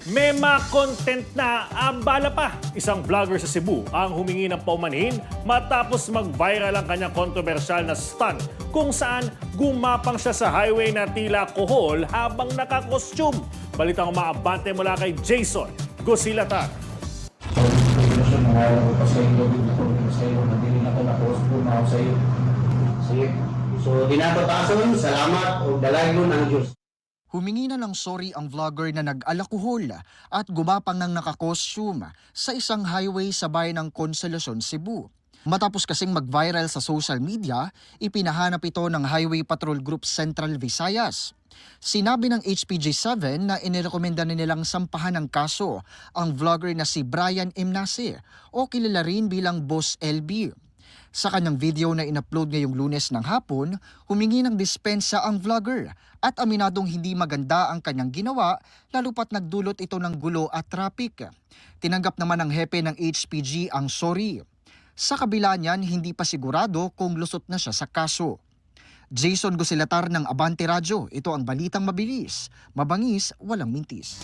Mema content na ambala pa. Isang vlogger sa Cebu ang humingi ng paumanhin matapos mag-viral ang kanyang kontrobersyal na stunt kung saan gumapang siya sa highway na tila kohol habang nakakostume. Balitang umaabante mula kay Jason Gosilatar. So, dinatotason, salamat o dalaygon ang Diyos. Humingi na ng sorry ang vlogger na nag-alakuhol at gumapang ng nakakostume sa isang highway sa bayan ng Consolacion, Cebu. Matapos kasing mag-viral sa social media, ipinahanap ito ng Highway Patrol Group Central Visayas. Sinabi ng HPG7 na inirekomenda nilang sampahan ng kaso ang vlogger na si Brian Imnasi o kilala rin bilang Boss LB. Sa kanyang video na in-upload ngayong Lunes ng hapon, humingi ng dispensa ang vlogger at aminadong hindi maganda ang kanyang ginawa lalo pat nagdulot ito ng gulo at traffic. Tinanggap naman ng hepe ng HPG ang sorry. Sa kabila niyan, hindi pa sigurado kung lusot na siya sa kaso. Jason Gosilatar ng Abante Radyo, ito ang balitang mabilis, mabangis, walang mintis.